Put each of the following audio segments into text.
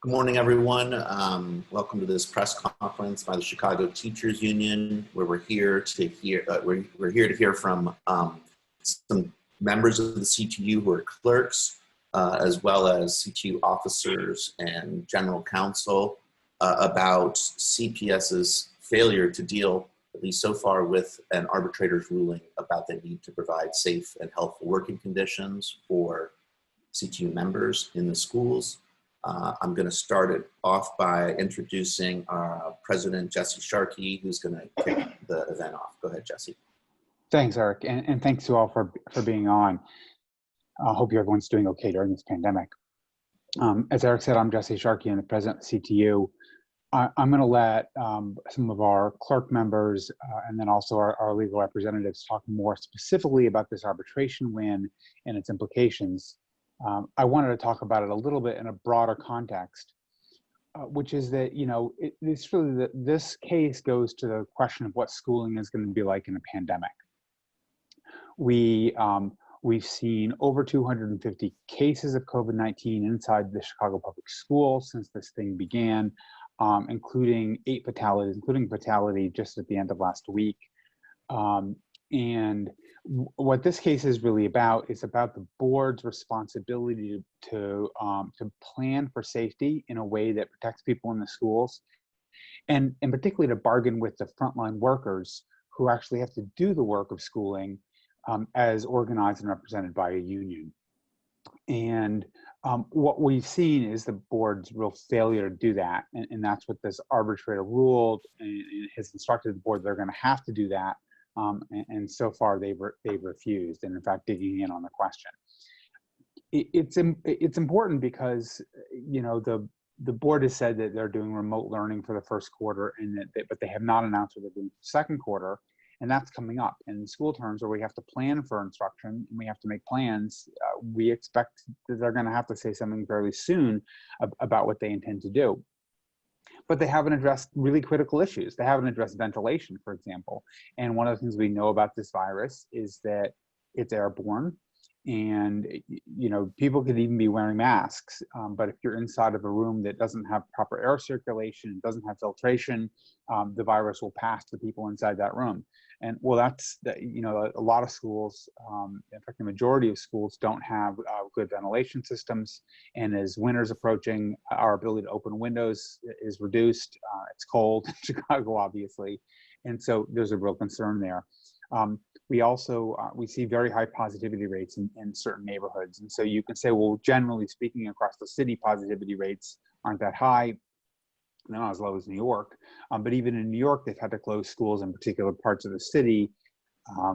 Good morning, everyone. Welcome to this press conference by the Chicago Teachers Union, where we're here to hear from some members of the CTU who are clerks, as well as CTU officers and general counsel about CPS's failure to deal, at least so far, with an arbitrator's ruling about the need to provide safe and healthful working conditions for CTU members in the schools. I'm going to start it off by introducing our President, Jesse Sharkey, who's going to kick the event off. Go ahead, Jesse. Thanks, Eric, and thanks to all for being on. I hope everyone's doing okay during this pandemic. As Eric said, I'm Jesse Sharkey, and the president of CTU. I'm going to let some of our clerk members and then also our legal representatives talk more specifically about this arbitration win and its implications. I wanted to talk about it a little bit in a broader context, which is that, it's really this case goes to the question of what schooling is going to be like in a pandemic. We've seen over 250 cases of COVID-19 inside the Chicago public schools since this thing began, including 8 fatalities, including fatality just at the end of last week. And what this case is really about is about the board's responsibility to plan for safety in a way that protects people in the schools, and particularly to bargain with the frontline workers who actually have to do the work of schooling as organized and represented by a union. And what we've seen is the board's real failure to do that, and that's what this arbitrator ruled, and has instructed the board they're going to have to do that. And so far they've refused, and in fact digging in on the question. It's important because the board has said that they're doing remote learning for the first quarter, and but they have not announced what they're doing for the second quarter, and that's coming up. And school terms where we have to plan for instruction and we have to make plans, we expect that they're going to have to say something fairly soon about what they intend to do. But they haven't addressed really critical issues. They haven't addressed ventilation, for example. And one of the things we know about this virus is that it's airborne, and people could even be wearing masks. But if you're inside of a room that doesn't have proper air circulation, doesn't have filtration, the virus will pass to people inside that room. And well, that's a lot of schools, in fact, the majority of schools don't have good ventilation systems. And as winter's approaching, our ability to open windows is reduced. It's cold in Chicago, obviously, and so there's a real concern there. We also we see very high positivity rates in certain neighborhoods, and so you can say, well, generally speaking, across the city, positivity rates aren't that high. Not as low as New York, but even in New York, they've had to close schools in particular parts of the city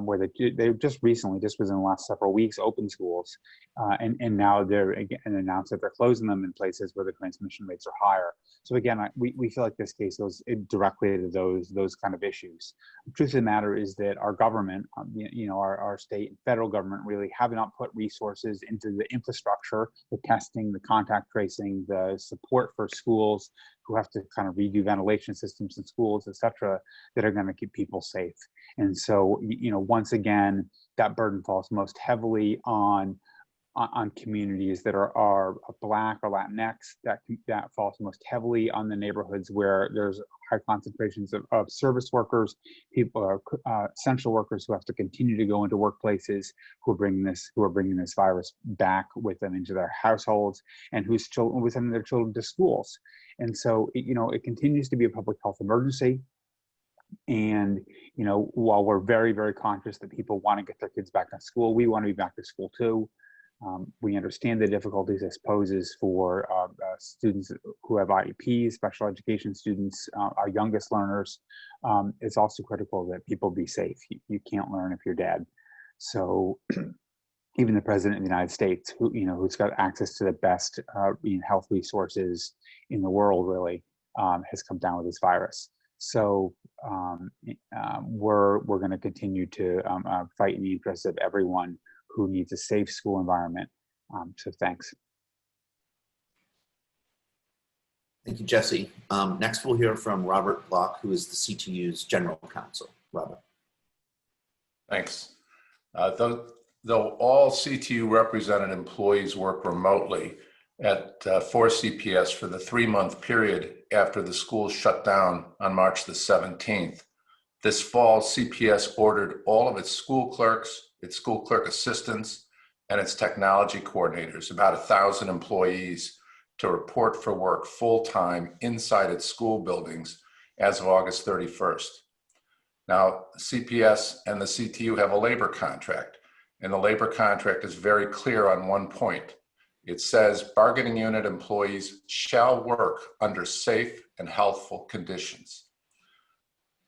where they just recently, just within the last several weeks, opened schools, and now they're again announced that they're closing them in places where the transmission rates are higher. So again, we feel like this case goes directly to those kind of issues. The truth of the matter is that our government, our state and federal government, really have not put resources into the infrastructure, the testing, the contact tracing, the support for schools who have to kind of redo ventilation systems in schools, et cetera, that are going to keep people safe. And so, once again, that burden falls most heavily on communities that are Black or Latinx. That falls most heavily on the neighborhoods where there's high concentrations of service workers, people, essential workers who have to continue to go into workplaces, who are bringing this virus back with them into their households, and who sending their children to schools. And so, it continues to be a public health emergency. And, while we're very, very conscious that people want to get their kids back to school, we want to be back to school too. We understand the difficulties this poses for students who have IEPs, special education students, our youngest learners. It's also critical that people be safe. You can't learn if you're dead. So even the president of the United States, who's got access to the best health resources in the world, really, has come down with this virus. So we're going to continue to fight in the interest of everyone who needs a safe school environment. So thanks. Thank you, Jesse. Next, we'll hear from Robert Block, who is the CTU's general counsel. Robert. Thanks. Though all CTU represented employees work remotely, for CPS for the 3-month period after the schools shut down on March the 17th. This fall, CPS ordered all of its school clerks, its school clerk assistants, and its technology coordinators, about 1,000 employees, to report for work full-time inside its school buildings as of August 31st. Now, CPS and the CTU have a labor contract, and the labor contract is very clear on one point. It says bargaining unit employees shall work under safe and healthful conditions.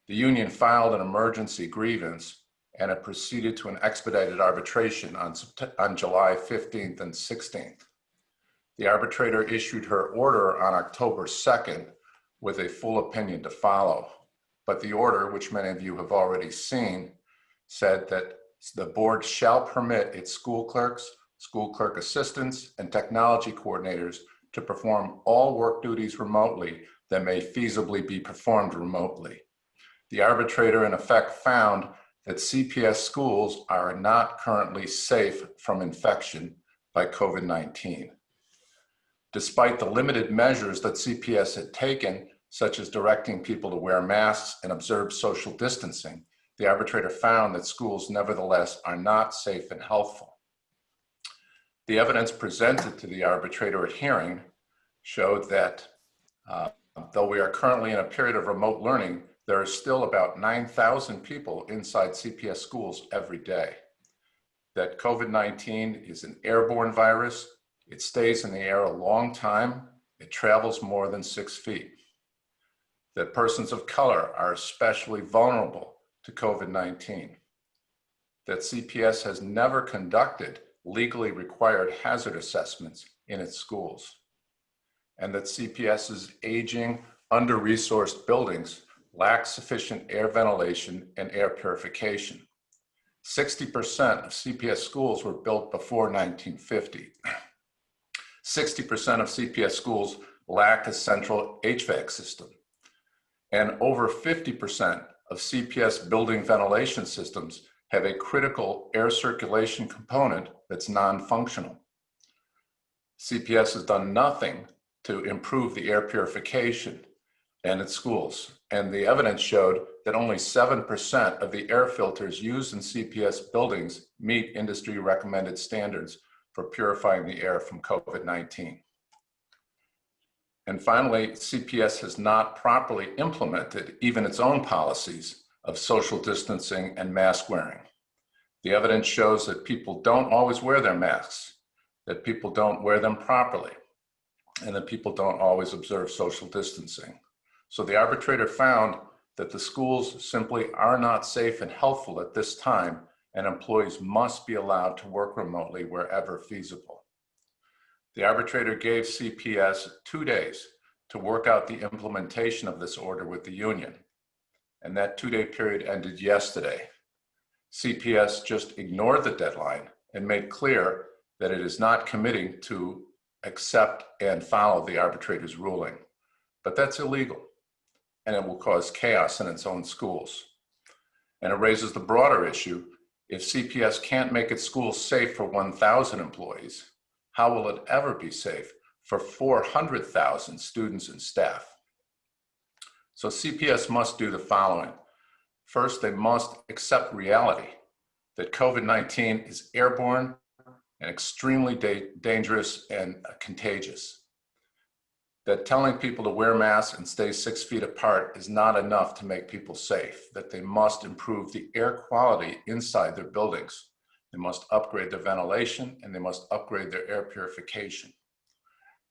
The union filed an emergency grievance, and it proceeded to an expedited arbitration on July 15th and 16th. The arbitrator issued her order on October 2nd with a full opinion to follow. But the order, which many of you have already seen, said that the board shall permit its school clerks, school clerk assistants, and technology coordinators to perform all work duties remotely that may feasibly be performed remotely. The arbitrator, in effect, found that CPS schools are not currently safe from infection by COVID-19. Despite the limited measures that CPS had taken, such as directing people to wear masks and observe social distancing, the arbitrator found that schools nevertheless are not safe and healthful. The evidence presented to the arbitrator at hearing showed that though we are currently in a period of remote learning, there are still about 9,000 people inside CPS schools every day. That COVID-19 is an airborne virus. It stays in the air a long time. It travels more than 6 feet. That persons of color are especially vulnerable to COVID-19. That CPS has never conducted legally required hazard assessments in its schools. And that CPS's aging, under-resourced buildings lack sufficient air ventilation and air purification. 60% of CPS schools were built before 1950. 60% of CPS schools lack a central HVAC system. And over 50% of CPS building ventilation systems have a critical air circulation component that's non-functional. CPS has done nothing to improve the air purification in its schools. And the evidence showed that only 7% of the air filters used in CPS buildings meet industry recommended standards for purifying the air from COVID-19. And finally, CPS has not properly implemented even its own policies of social distancing and mask wearing. The evidence shows that people don't always wear their masks, that people don't wear them properly, and that people don't always observe social distancing. So the arbitrator found that the schools simply are not safe and healthful at this time, and employees must be allowed to work remotely wherever feasible. The arbitrator gave CPS 2 days to work out the implementation of this order with the union, and that 2-day period ended yesterday. CPS just ignored the deadline and made clear that it is not committing to accept and follow the arbitrator's ruling. But that's illegal, and it will cause chaos in its own schools. And it raises the broader issue: if CPS can't make its schools safe for 1,000 employees, how will it ever be safe for 400,000 students and staff? So CPS must do the following. First, they must accept reality that COVID-19 is airborne and extremely dangerous and contagious. That telling people to wear masks and stay 6 feet apart is not enough to make people safe, that they must improve the air quality inside their buildings. They must upgrade their ventilation, and they must upgrade their air purification.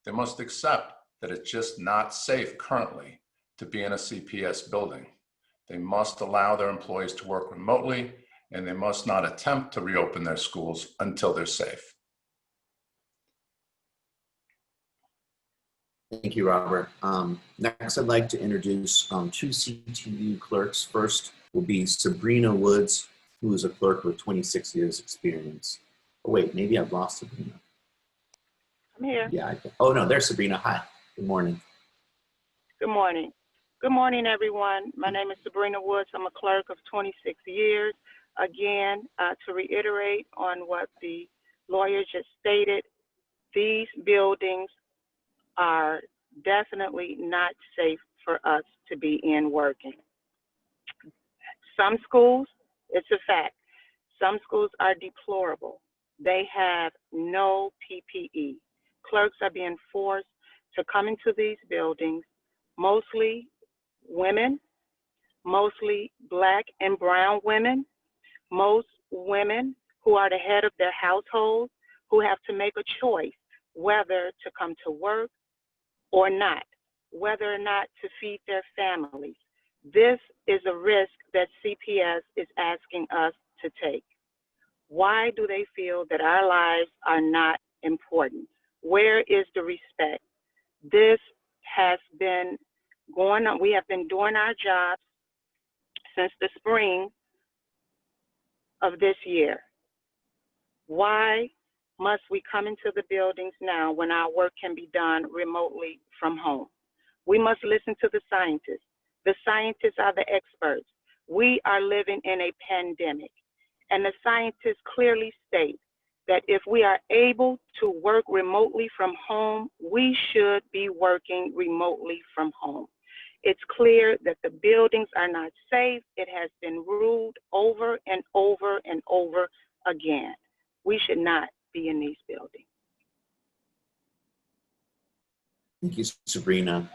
They must accept that it's just not safe currently to be in a CPS building. They must allow their employees to work remotely, and they must not attempt to reopen their schools until they're safe. Thank you, Robert. Next, I'd like to introduce 2 CTU clerks. First will be Sabrina Woods, who is a clerk with 26 years experience. Oh, wait, maybe I've lost Sabrina. I'm here. Yeah. Oh, no, there's Sabrina. Hi. Good morning. Good morning. Good morning, everyone. My name is Sabrina Woods. I'm a clerk of 26 years. Again, to reiterate on what the lawyer just stated, these buildings are definitely not safe for us to be in working. Some schools, it's a fact, some schools are deplorable. They have no PPE. Clerks are being forced to come into these buildings, mostly women, mostly Black and brown women, most women who are the head of their households, who have to make a choice whether to come to work or not, whether or not to feed their families. This is a risk that CPS is asking us to take. Why do they feel that our lives are not important? Where is the respect? This has been going on. We have been doing our jobs since the spring of this year. Why must we come into the buildings now when our work can be done remotely from home? We must listen to the scientists. The scientists are the experts. We are living in a pandemic, and the scientists clearly state that if we are able to work remotely from home, we should be working remotely from home. It's clear that the buildings are not safe. It has been ruled over and over and over again. We should not be in these buildings. Thank you, Sabrina.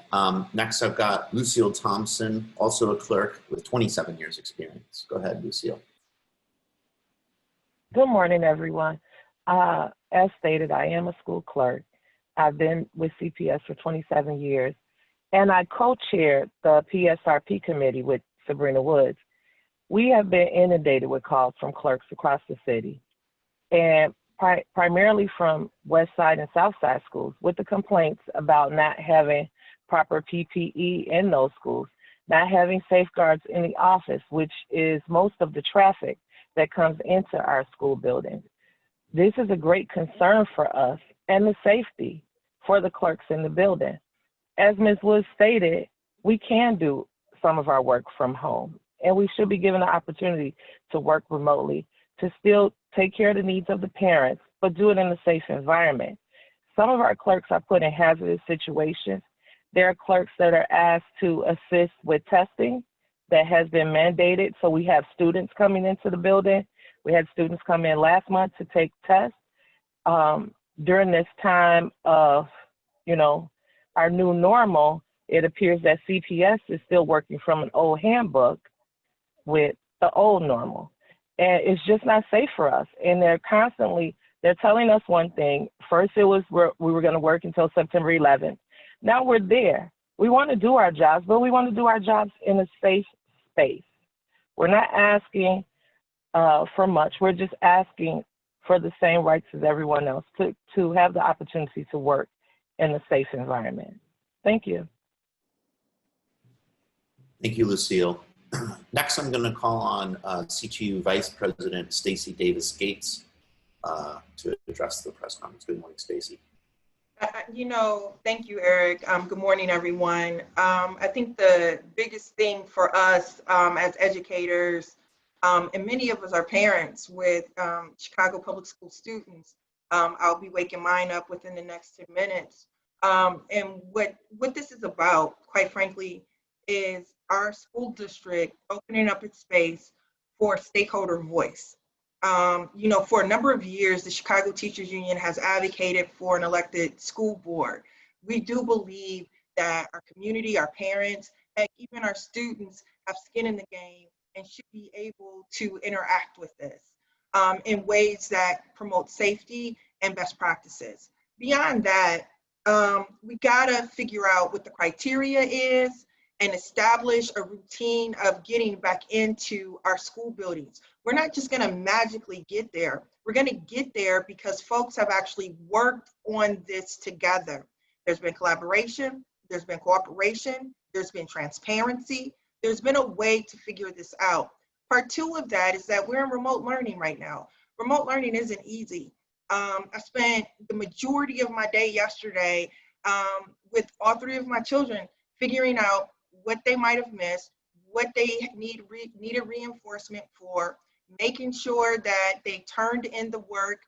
Next, I've got Lucille Thompson, also a clerk with 27 years experience. Go ahead, Lucille. Good morning, everyone. As stated, I am a school clerk. I've been with CPS for 27 years, and I co-chaired the PSRP committee with Sabrina Woods. We have been inundated with calls from clerks across the city, and primarily from West Side and South Side schools, with the complaints about not having proper PPE in those schools, not having safeguards in the office, which is most of the traffic that comes into our school buildings. This is a great concern for us and the safety for the clerks in the building. As Ms. Woods stated, we can do some of our work from home, and we should be given the opportunity to work remotely, to still take care of the needs of the parents, but do it in a safe environment. Some of our clerks are put in hazardous situations. There are clerks that are asked to assist with testing that has been mandated. So we have students coming into the building. We had students come in last month to take tests. During this time of, our new normal, it appears that CPS is still working from an old handbook with the old normal. And it's just not safe for us. And they're telling us one thing. First it was we were going to work until September 11th. Now we're there. We want to do our jobs, but we want to do our jobs in a safe space. We're not asking for much. We're just asking for the same rights as everyone else, to have the opportunity to work in a safe environment. Thank you. Thank you, Lucille. Next, I'm going to call on CTU Vice President Stacey Davis-Gates to address the press conference. Good morning, Stacey. Thank you, Eric. Good morning, everyone. I think the biggest thing for us as educators, and many of us are parents with Chicago Public School students, I'll be waking mine up within the next 10 minutes. And what this is about, quite frankly, is our school district opening up its space for stakeholder voice. For a number of years, the Chicago Teachers Union has advocated for an elected school board. We do believe that our community, our parents, and even our students have skin in the game and should be able to interact with this in ways that promote safety and best practices. Beyond that, we gotta figure out what the criteria is and establish a routine of getting back into our school buildings. We're not just gonna magically get there. We're gonna get there because folks have actually worked on this together. There's been collaboration, there's been cooperation, there's been transparency, there's been a way to figure this out. Part two of that is that we're in remote learning right now. Remote learning isn't easy. I spent the majority of my day yesterday with all three of my children figuring out what they might have missed, what they needed reinforcement for, making sure that they turned in the work,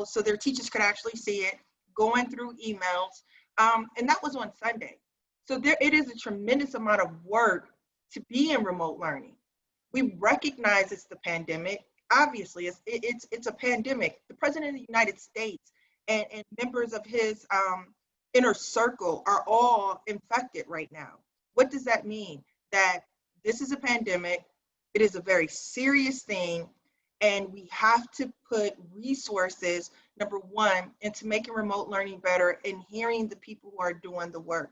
so their teachers could actually see it, going through emails, and that was on Sunday. So it is a tremendous amount of work to be in remote learning. We recognize it's the pandemic. Obviously, it's a pandemic. The President of the United States and members of his inner circle are all infected right now. What does that mean? That this is a pandemic. It is a very serious thing, and we have to put resources, number one, into making remote learning better and hearing the people who are doing the work.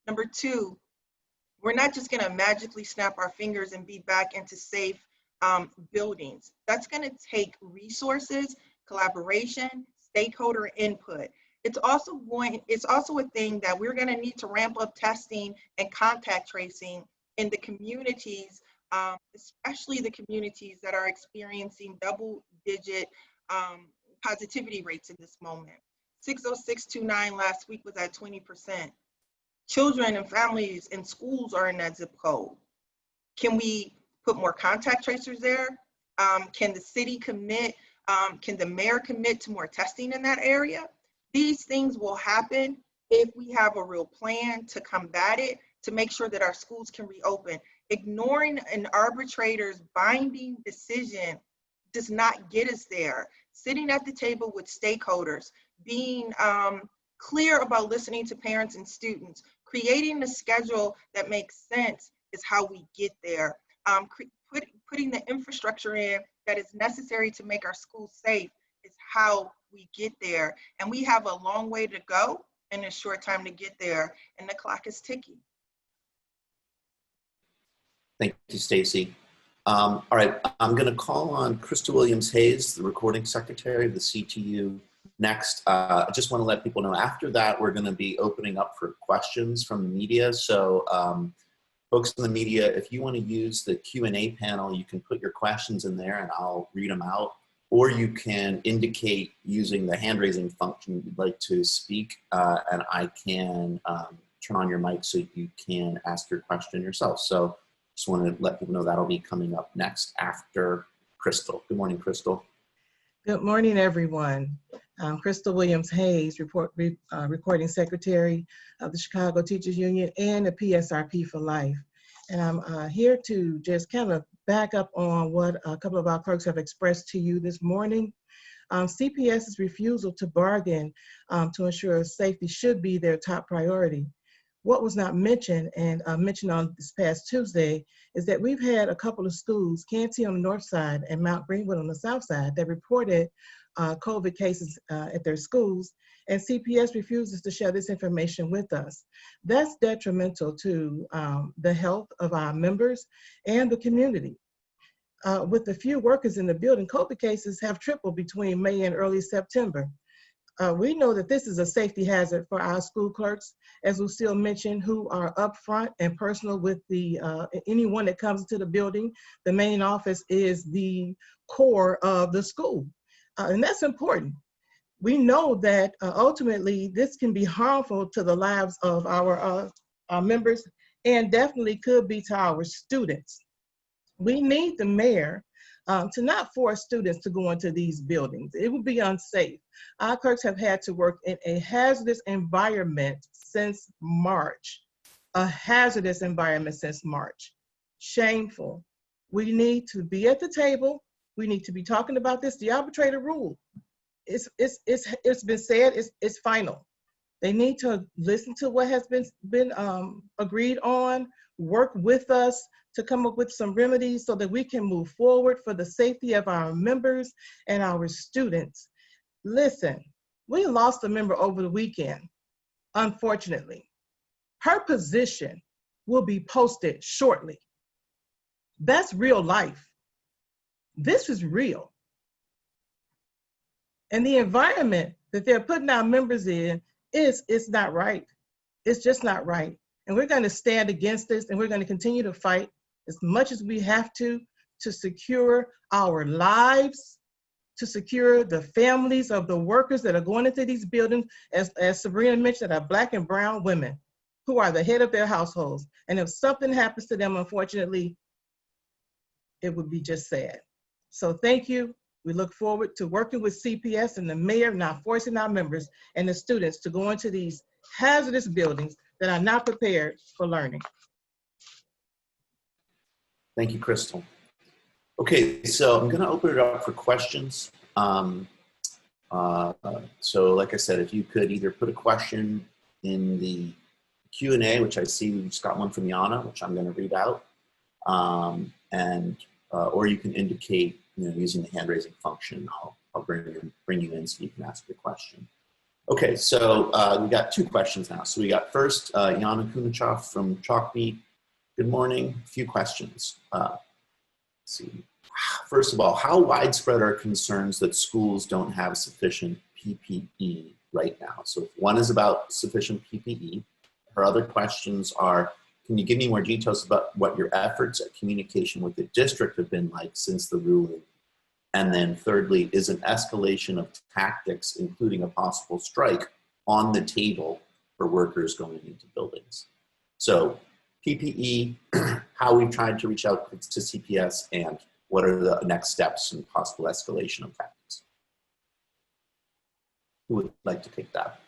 Number two, we're not just going to magically snap our fingers and be back into safe buildings. That's going to take resources, collaboration, stakeholder input. It's also a thing that we're going to need to ramp up testing and contact tracing in the communities, especially the communities that are experiencing double-digit positivity rates in this moment. 60629 last week was at 20%. Children and families and schools are in that zip code. Can we put more contact tracers there? Can the city commit, can the mayor commit to more testing in that area? These things will happen if we have a real plan to combat it, to make sure that our schools can reopen. Ignoring an arbitrator's binding decision does not get us there. Sitting at the table with stakeholders, being clear about listening to parents and students, creating a schedule that makes sense is how we get there. Putting the infrastructure in that is necessary to make our schools safe is how we get there. And we have a long way to go and a short time to get there, and the clock is ticking. Thank you, Stacey. All right, I'm going to call on Krista Williams-Hayes, the recording secretary of the CTU, next. I just want to let people know after that, we're going to be opening up for questions from the media. So folks in the media, if you want to use the Q&A panel, you can put your questions in there and I'll read them out. Or you can indicate using the hand raising function you'd like to speak, and I can turn on your mic so you can ask your question yourself. So just want to let people know that'll be coming up next after Crystal. Good morning, Crystal. Good morning, everyone. I'm Crystal Williams-Hayes, recording secretary of the Chicago Teachers Union and the PSRP for Life. And I'm here to just kind of back up on what a couple of our clerks have expressed to you this morning. CPS's refusal to bargain to ensure safety should be their top priority. What was not mentioned and mentioned on this past Tuesday is that we've had a couple of schools, Canty on the north side and Mount Greenwood on the south side, that reported COVID cases at their schools, and CPS refuses to share this information with us. That's detrimental to the health of our members and the community. With the few workers in the building, COVID cases have tripled between May and early September. We know that this is a safety hazard for our school clerks, as Lucille mentioned, who are upfront and personal with anyone that comes into the building. The main office is the core of the school, and that's important. We know that ultimately this can be harmful to the lives of our members and definitely could be to our students. We need the mayor to not force students to go into these buildings. It would be unsafe. Our clerks have had to work in a hazardous environment since March. A hazardous environment since March. Shameful. We need to be at the table. We need to be talking about this. The arbitrator rule, it's been said, it's final. They need to listen to what has been agreed on, work with us to come up with some remedies so that we can move forward for the safety of our members and our students. Listen, we lost a member over the weekend, unfortunately. Her position will be posted shortly. That's real life. This is real. And the environment that they're putting our members in it's not right. It's just not right. And we're going to stand against this, and we're going to continue to fight as much as we have to secure our lives, to secure the families of the workers that are going into these buildings, as Sabrina mentioned, that are Black and brown women who are the head of their households. And if something happens to them, unfortunately, it would be just sad. So thank you. We look forward to working with CPS and the mayor, not forcing our members and the students to go into these hazardous buildings that are not prepared for learning. Thank you, Crystal. Okay, so I'm going to open it up for questions. So like I said, if you could either put a question in the Q&A, which I see we just got one from Yana, which I'm going to read out, or you can indicate, using the hand raising function. I'll bring you in so you can ask your question. Okay, so we got two questions now. So we got first Yana Kunichov from Chalkbeat. Good morning. A few questions. Let's see. First of all, how widespread are concerns that schools don't have sufficient PPE right now? So one is about sufficient PPE. Her other questions are, can you give me more details about what your efforts at communication with the district have been like since the ruling? And then thirdly, is an escalation of tactics, including a possible strike, on the table for workers going into buildings? So PPE, how we've tried to reach out to CPS, and what are the next steps and possible escalation of tactics? Who would like to take that?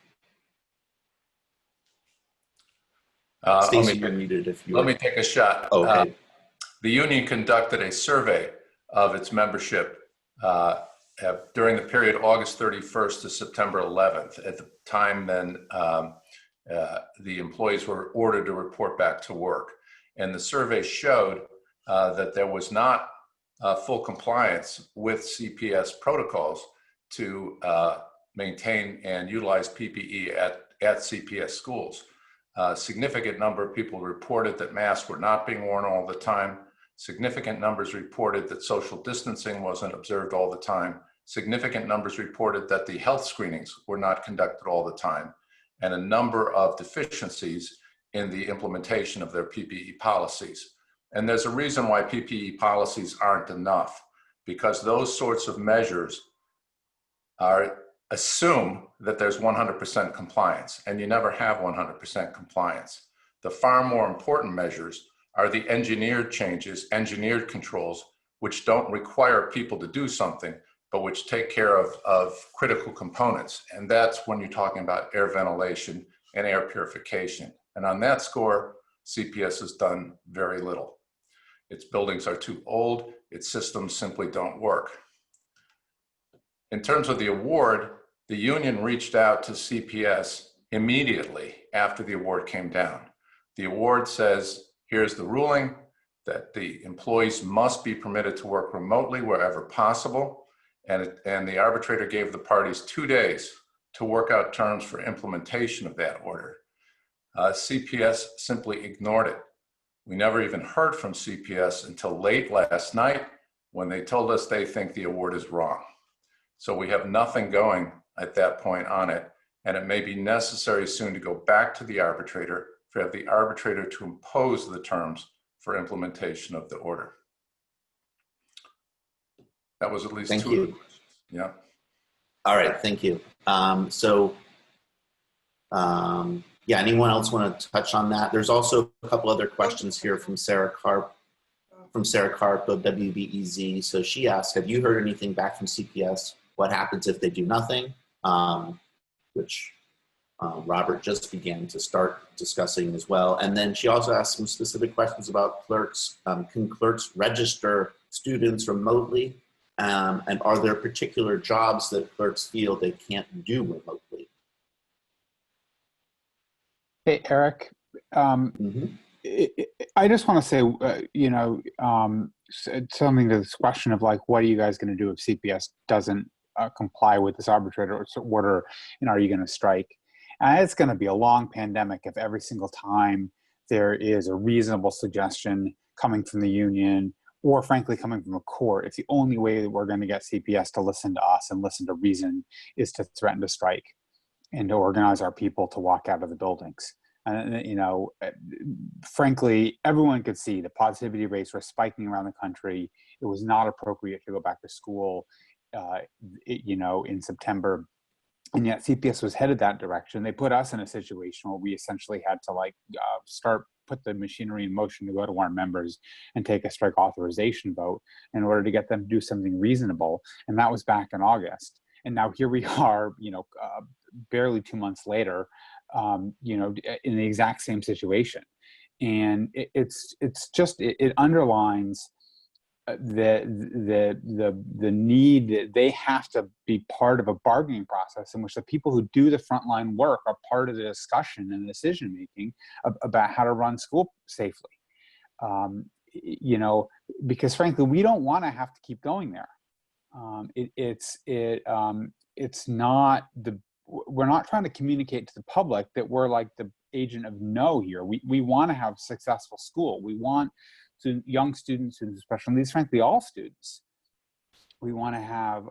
Stacey, you're muted if you Let me take a shot. Oh, okay. The union conducted a survey of its membership during the period August 31st to September 11th. At the time then, the employees were ordered to report back to work. And the survey showed that there was not full compliance with CPS protocols to maintain and utilize PPE at CPS schools. A significant number of people reported that masks were not being worn all the time. Significant numbers reported that social distancing wasn't observed all the time. Significant numbers reported that the health screenings were not conducted all the time, and a number of deficiencies in the implementation of their PPE policies. And there's a reason why PPE policies aren't enough, because those sorts of measures assume that there's 100% compliance, and you never have 100% compliance. The far more important measures are the engineered changes, engineered controls, which don't require people to do something, but which take care of critical components. And that's when you're talking about air ventilation and air purification. And on that score, CPS has done very little. Its buildings are too old, its systems simply don't work. In terms of the award, the union reached out to CPS immediately after the award came down. The award says, here's the ruling, that the employees must be permitted to work remotely wherever possible. And the arbitrator gave the parties 2 days to work out terms for implementation of that order. CPS simply ignored it. We never even heard from CPS until late last night when they told us they think the award is wrong. So we have nothing going at that point on it, and it may be necessary soon to go back to the arbitrator for the arbitrator to impose the terms for implementation of the order. That was at least Thank two you. of the questions. Yeah. All right, thank you. Yeah, anyone else want to touch on that? There's also a couple other questions here from Sarah Karp of WBEZ. So she asked, have you heard anything back from CPS? What happens if they do nothing? Which Robert just began to start discussing as well. And then she also asked some specific questions about clerks. Can clerks register students remotely? And are there particular jobs that clerks feel they can't do remotely? Hey, Eric, I just want to say, something to this question of like, what are you guys going to do if CPS doesn't comply with this arbitrator order, and are you going to strike? And it's going to be a long pandemic if every single time there is a reasonable suggestion coming from the union, or frankly coming from a court, if the only way that we're going to get CPS to listen to us and listen to reason is to threaten to strike and to organize our people to walk out of the buildings. And, frankly, everyone could see the positivity rates were spiking around the country. It was not appropriate to go back to school, in September. And yet CPS was headed that direction. They put us in a situation where we essentially had to start put the machinery in motion to go to our members and take a strike authorization vote in order to get them to do something reasonable. And that was back in August. And now here we are, barely 2 months later, in the exact same situation. And it underlines the need that they have to be part of a bargaining process in which the people who do the frontline work are part of the discussion and decision making about how to run school safely. Because frankly, we don't want to have to keep going there. We're not trying to communicate to the public that we're like the agent of no here. We want to have successful school. We want young students, especially these, frankly, all students, we want to have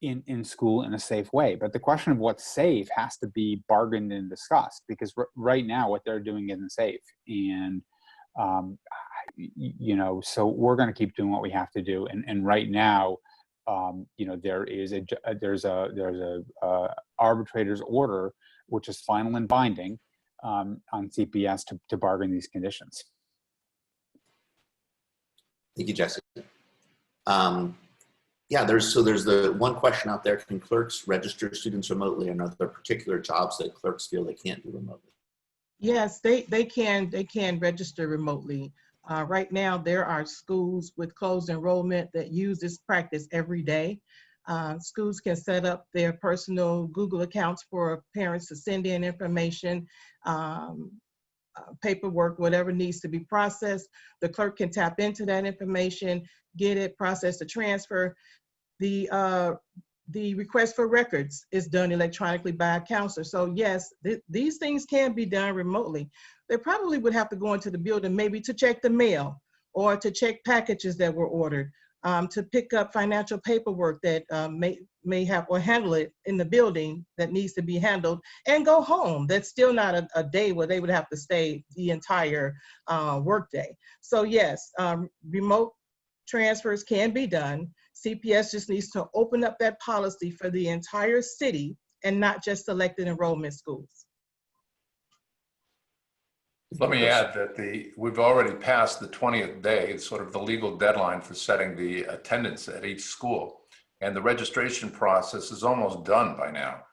in school in a safe way. But the question of what's safe has to be bargained and discussed, because right now what they're doing isn't safe. And, so we're going to keep doing what we have to do. And right now, there's a arbitrator's order, which is final and binding on CPS to bargain these conditions. Thank you, Jesse. There's the one question out there: can clerks register students remotely, and are there particular jobs that clerks feel they can't do remotely? Yes, they can register remotely. Right now, there are schools with closed enrollment that use this practice every day. Schools can set up their personal Google accounts for parents to send in information, paperwork, whatever needs to be processed. The clerk can tap into that information, get it, process the transfer. The request for records is done electronically by a counselor. So yes, these things can be done remotely. They probably would have to go into the building maybe to check the mail or to check packages that were ordered, to pick up financial paperwork that may have or handle it in the building that needs to be handled, and go home. That's still not a day where they would have to stay the entire workday. So yes, remote transfers can be done. CPS just needs to open up that policy for the entire city and not just selected enrollment schools. Let me add that we've already passed the 20th day, sort of the legal deadline for setting the attendance at each school. And the registration process is almost done by now.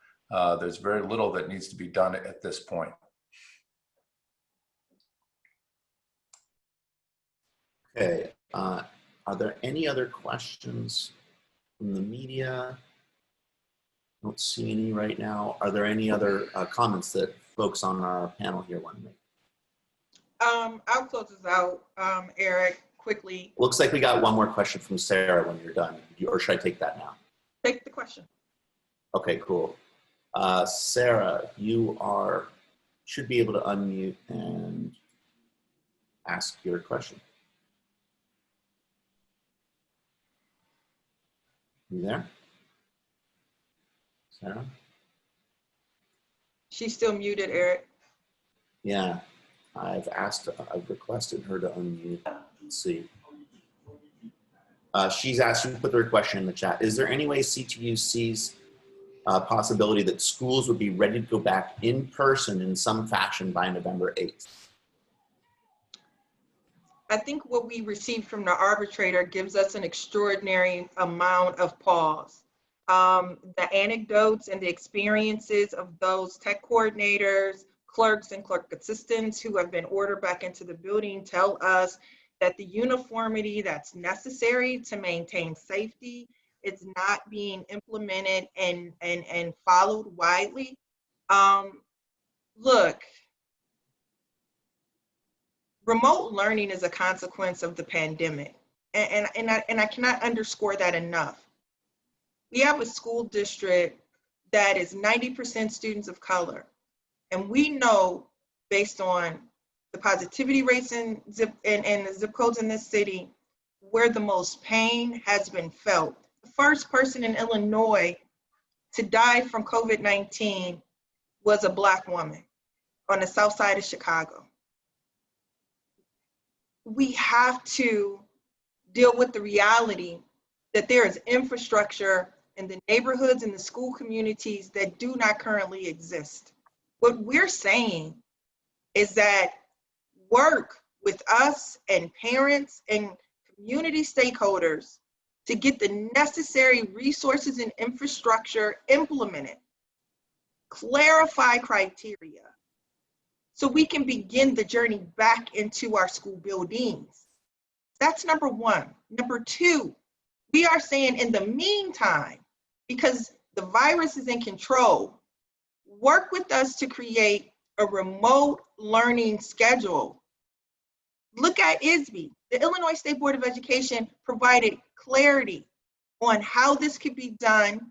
There's very little that needs to be done at this point. Okay, are there any other questions from the media? I don't see any right now. Are there any other comments that folks on our panel here want to make? I'll close this out, Eric, quickly. Looks like we got one more question from Sarah when you're done. Or should I take that now? Take the question. Okay, cool. Sarah, you should be able to unmute and ask your question. You there? Sarah? She's still muted, Eric. Yeah. I've requested her to unmute. Let's see. She's asked you to put the question in the chat. Is there any way CTU sees a possibility that schools would be ready to go back in person in some fashion by November 8th? I think what we received from the arbitrator gives us an extraordinary amount of pause. The anecdotes and the experiences of those tech coordinators, clerks, and clerk assistants who have been ordered back into the building tell us that the uniformity that's necessary to maintain safety is not being implemented and followed widely. Look, remote learning is a consequence of the pandemic, and I cannot underscore that enough. We have a school district that is 90% students of color. And we know, based on the positivity rates and the zip codes in this city, where the most pain has been felt. The first person in Illinois to die from COVID-19 was a Black woman on the south side of Chicago. We have to deal with the reality that there is infrastructure in the neighborhoods and the school communities that do not currently exist. What we're saying is that work with us and parents and community stakeholders to get the necessary resources and infrastructure implemented. Clarify criteria so we can begin the journey back into our school buildings. That's number one. Number two, we are saying in the meantime, because the virus is in control, work with us to create a remote learning schedule. Look at ISB. The Illinois State Board of Education provided clarity on how this could be done.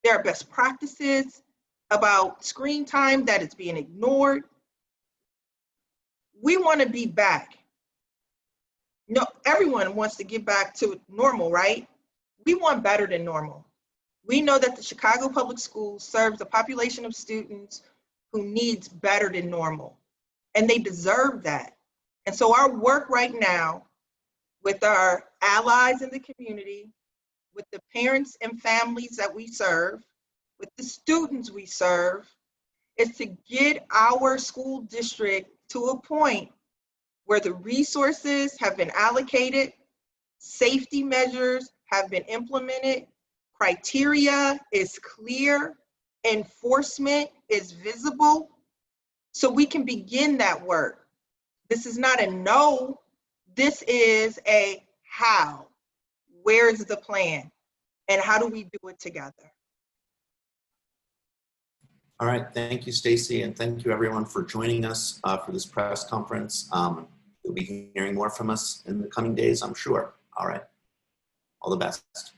There are best practices about screen time that is being ignored. We want to be back. No, everyone wants to get back to normal, right? We want better than normal. We know that the Chicago Public Schools serves a population of students who needs better than normal, and they deserve that. And so our work right now with our allies in the community, with the parents and families that we serve, with the students we serve, is to get our school district to a point where the resources have been allocated, safety measures have been implemented, criteria is clear, enforcement is visible, so we can begin that work. This is not a no, this is a how. Where is the plan? And how do we do it together? All right, thank you, Stacey, and thank you everyone for joining us for this press conference. You'll be hearing more from us in the coming days, I'm sure. All right, all the best.